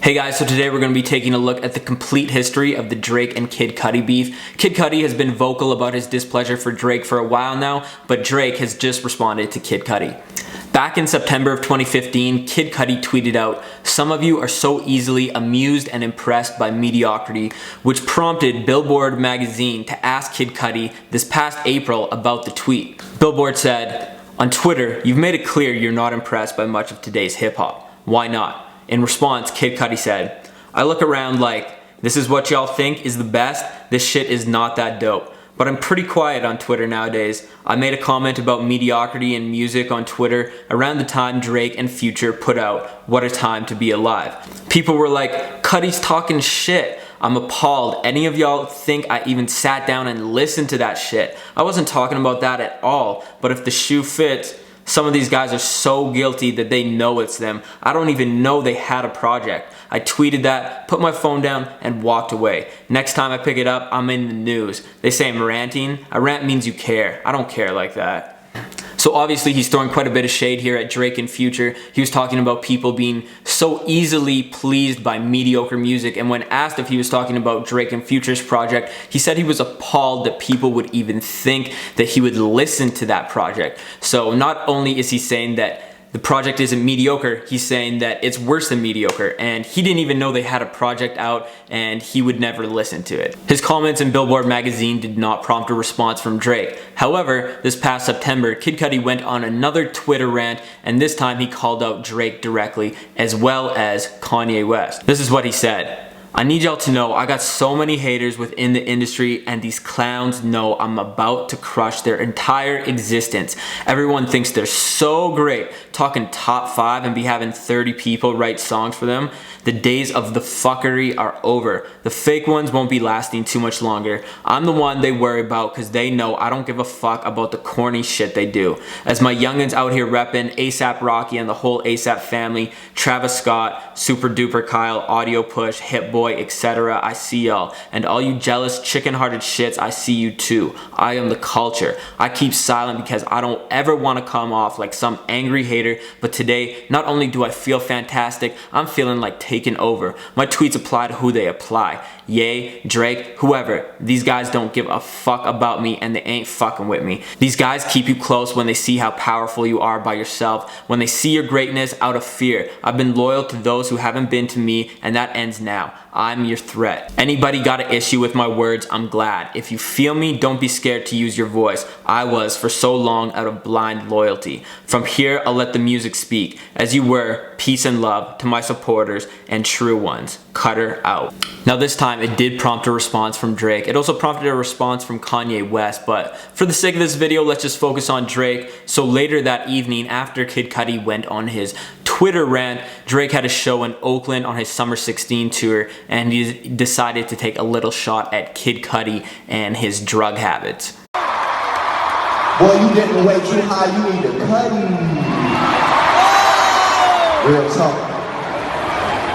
Hey guys, so today we're going to be taking a look at the complete history of the Drake and Kid Cudi beef. Kid Cudi has been vocal about his displeasure for Drake for a while now, but Drake has just responded to Kid Cudi. Back in September of 2015, Kid Cudi tweeted out, "Some of you are so easily amused and impressed by mediocrity," which prompted Billboard magazine to ask Kid Cudi this past April about the tweet. Billboard said, "On Twitter, you've made it clear you're not impressed by much of today's hip-hop. Why not?" In response, Kid Cudi said, "I look around like, this is what y'all think is the best? This shit is not that dope. But I'm pretty quiet on Twitter nowadays. I made a comment about mediocrity in music on Twitter around the time Drake and Future put out What a Time to Be Alive. People were like, Cudi's talking shit. I'm appalled. Any of y'all think I even sat down and listened to that shit? I wasn't talking about that at all, but if the shoe fits, some of these guys are so guilty that they know it's them. I don't even know they had a project. I tweeted that, put my phone down, and walked away. Next time I pick it up, I'm in the news. They say I'm ranting. A rant means you care. I don't care like that." So obviously he's throwing quite a bit of shade here at Drake and Future. He was talking about people being so easily pleased by mediocre music, and when asked if he was talking about Drake and Future's project, he said he was appalled that people would even think that he would listen to that project. So not only is he saying that the project isn't mediocre, he's saying that it's worse than mediocre, and he didn't even know they had a project out and he would never listen to it. His comments in Billboard magazine did not prompt a response from Drake. However, this past September, Kid Cudi went on another Twitter rant, and this time he called out Drake directly as well as Kanye West. This is what he said. "I need y'all to know I got so many haters within the industry, and these clowns know I'm about to crush their entire existence. Everyone thinks they're so great, talking top 5 and be having 30 people write songs for them. The days of the fuckery are over. The fake ones won't be lasting too much longer. I'm the one they worry about because they know I don't give a fuck about the corny shit they do. As my youngins out here repping ASAP Rocky and the whole ASAP family, Travis Scott, Super Duper Kyle, Audio Push, Hit Boy, etc. I see y'all. And all you jealous chicken-hearted shits, I see you too. I am the culture. I keep silent because I don't ever want to come off like some angry hater, but today, not only do I feel fantastic, I'm feeling like taking over. My tweets apply to who they apply. Ye, Drake, whoever. These guys don't give a fuck about me, and they ain't fucking with me. These guys keep you close when they see how powerful you are by yourself, when they see your greatness out of fear. I've been loyal to those who haven't been to me, and that ends now. I'm your threat. Anybody got an issue with my words, I'm glad. If you feel me, don't be scared to use your voice. I was for so long out of blind loyalty. From here, I'll let the music speak. As you were, peace and love to my supporters and true ones. Cutter out." Now this time it did prompt a response from Drake. It also prompted a response from Kanye West, but for the sake of this video, let's just focus on Drake. So later that evening, after Kid Cudi went on his Twitter rant, Drake had a show in Oakland on his Summer 16 tour, and he decided to take a little shot at Kid Cudi and his drug habits. "Boy, you getting way too high, you need to cut him." Real talk.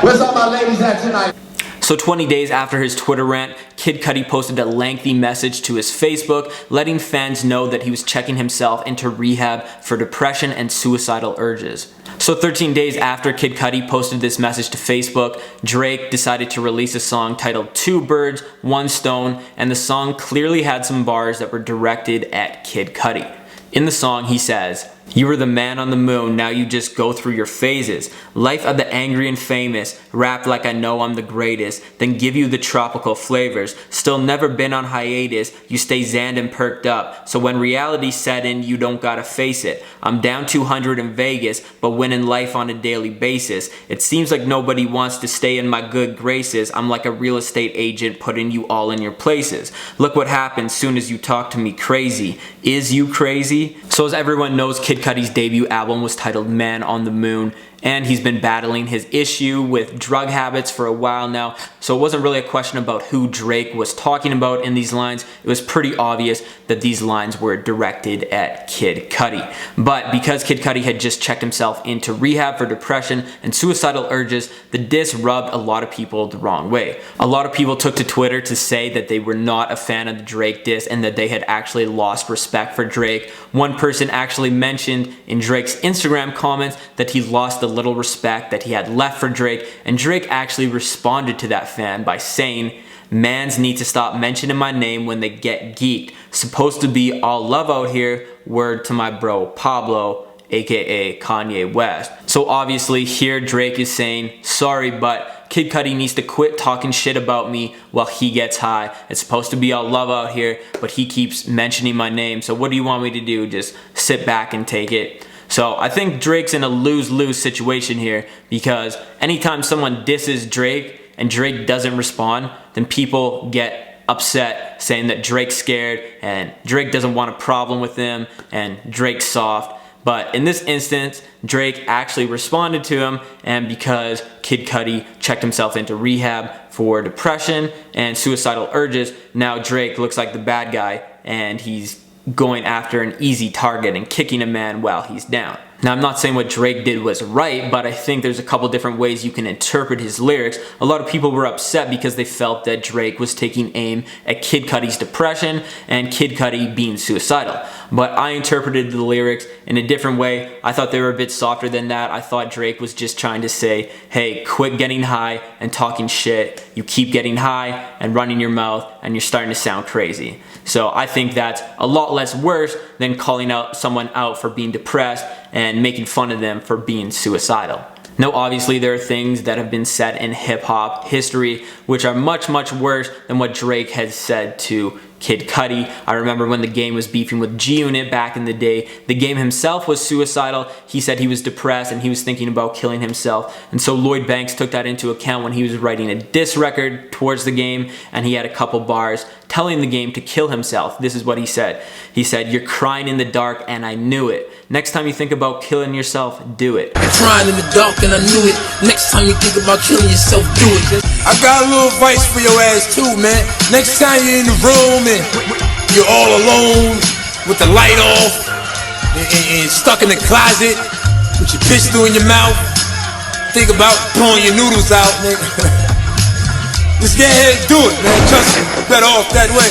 Where's all my ladies at tonight? So 20 days after his Twitter rant, Kid Cudi posted a lengthy message to his Facebook, letting fans know that he was checking himself into rehab for depression and suicidal urges. So 13 days after Kid Cudi posted this message to Facebook, Drake decided to release a song titled Two Birds, One Stone, and the song clearly had some bars that were directed at Kid Cudi. In the song, he says, "You were the man on the moon, now you just go through your phases. Life of the angry and famous, rap like I know I'm the greatest, then give you the tropical flavors. Still never been on hiatus, you stay zanned and perked up. So when reality set in, you don't gotta face it. I'm down 200 in Vegas, but winning life on a daily basis. It seems like nobody wants to stay in my good graces. I'm like a real estate agent putting you all in your places. Look what happens soon as you talk to me crazy. Is you crazy?" So as everyone knows, Kid Cudi's debut album was titled Man on the Moon, and he's been battling his issue with drug habits for a while now, so it wasn't really a question about who Drake was talking about in these lines. It was pretty obvious that these lines were directed at Kid Cudi. But because Kid Cudi had just checked himself into rehab for depression and suicidal urges, the diss rubbed a lot of people the wrong way. A lot of people took to Twitter to say that they were not a fan of the Drake diss and that they had actually lost respect for Drake. One person actually mentioned in Drake's Instagram comments that he lost the little respect that he had left for Drake, and Drake actually responded to that fan by saying, "Mans need to stop mentioning my name when they get geeked. Supposed to be all love out here, word to my bro Pablo, aka Kanye West." So obviously here Drake is saying, sorry, but Kid Cudi needs to quit talking shit about me while he gets high. It's supposed to be all love out here, but he keeps mentioning my name. So what do you want me to do? Just sit back and take it? So I think Drake's in a lose-lose situation here, because anytime someone disses Drake and Drake doesn't respond, then people get upset saying that Drake's scared and Drake doesn't want a problem with them and Drake's soft. But in this instance, Drake actually responded to him, and because Kid Cudi checked himself into rehab for depression and suicidal urges, now Drake looks like the bad guy and he's going after an easy target and kicking a man while he's down. Now, I'm not saying what Drake did was right, but I think there's a couple different ways you can interpret his lyrics. A lot of people were upset because they felt that Drake was taking aim at Kid Cudi's depression and Kid Cudi being suicidal. But I interpreted the lyrics in a different way. I thought they were a bit softer than that. I thought Drake was just trying to say, hey, quit getting high and talking shit. You keep getting high and running your mouth and you're starting to sound crazy. So I think that's a lot less worse than calling out someone out for being depressed and making fun of them for being suicidal. Now, obviously, there are things that have been said in hip-hop history which are much, much worse than what Drake has said to Kid Cudi. I remember when the Game was beefing with G-Unit back in the day. The Game himself was suicidal. He said he was depressed and he was thinking about killing himself. And so Lloyd Banks took that into account when he was writing a diss record towards the Game, and he had a couple bars telling the Game to kill himself. This is what he said. He said, "You're crying in the dark and I knew it. Next time you think about killing yourself, do it." I'm crying in the dark and I knew it. Next time you think about killing yourself, do it. I got a little advice for your ass too, man. Next time you're in the room and you're all alone with the light off and stuck in the closet with your pistol in your mouth, think about pulling your noodles out, nigga. Just get ahead and do it, man. Trust me, better off that way.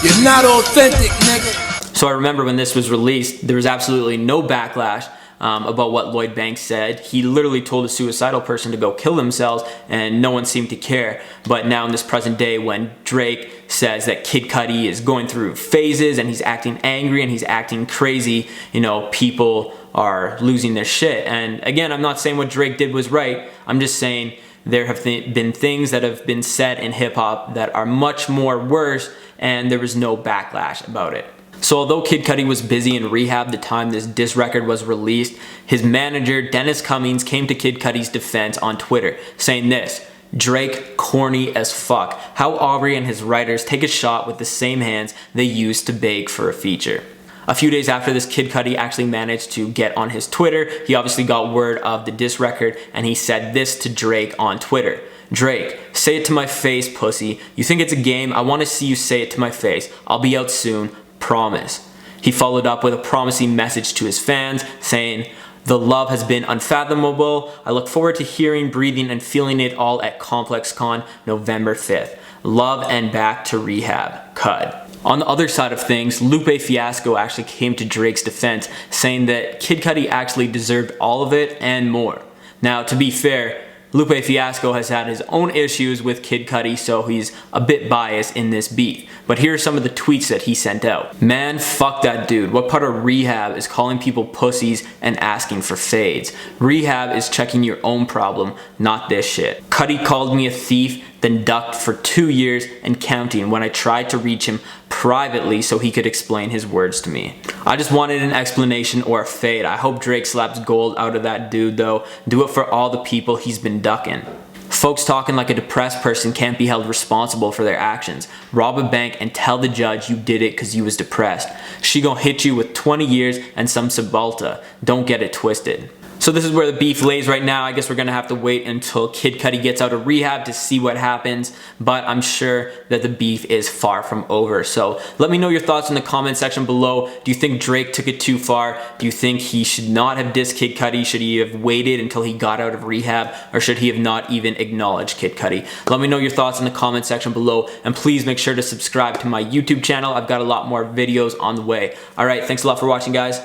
You're not authentic, nigga. So I remember when this was released, there was absolutely no backlash about what Lloyd Banks said. He literally told a suicidal person to go kill themselves and no one seemed to care. But now in this present day, when Drake says that Kid Cudi is going through phases and he's acting angry and he's acting crazy, you know, people are losing their shit. And again, I'm not saying what Drake did was right. I'm just saying there have been things that have been said in hip-hop that are much more worse, and there was no backlash about it. So although Kid Cudi was busy in rehab the time this diss record was released, his manager Dennis Cummings came to Kid Cudi's defense on Twitter saying this: "Drake corny as fuck. How Aubrey and his writers take a shot with the same hands they used to beg for a feature." A few days after this, Kid Cudi actually managed to get on his Twitter. He obviously got word of the diss record and he said this to Drake on Twitter: "Drake, say it to my face, pussy. You think it's a game? I want to see you say it to my face. I'll be out soon. Promise." He followed up with a promising message to his fans saying, "The love has been unfathomable. I look forward to hearing, breathing, and feeling it all at Complex Con November 5th. Love and back to rehab. Cud." On the other side of things, Lupe Fiasco actually came to Drake's defense, saying that Kid Cudi actually deserved all of it and more. Now, to be fair, Lupe Fiasco has had his own issues with Kid Cudi, so he's a bit biased in this beef. But here are some of the tweets that he sent out. "Man, fuck that dude. What part of rehab is calling people pussies and asking for fades? Rehab is checking your own problem, not this shit. Cudi called me a thief, then ducked for 2 years and counting when I tried to reach him privately so he could explain his words to me. I just wanted an explanation or a fade. I hope Drake slaps gold out of that dude though. Do it for all the people he's been ducking. Folks talking like a depressed person can't be held responsible for their actions. Rob a bank and tell the judge you did it because you was depressed. She gonna hit you with 20 years and some Cybulta. Don't get it twisted." So this is where the beef lays right now. I guess we're gonna have to wait until Kid Cudi gets out of rehab to see what happens, but I'm sure that the beef is far from over. So let me know your thoughts in the comment section below. Do you think Drake took it too far? Do you think he should not have dissed Kid Cudi? Should he have waited until he got out of rehab, or should he have not even acknowledged Kid Cudi? Let me know your thoughts in the comment section below, and please make sure to subscribe to my YouTube channel. I've got a lot more videos on the way. All right, thanks a lot for watching, guys.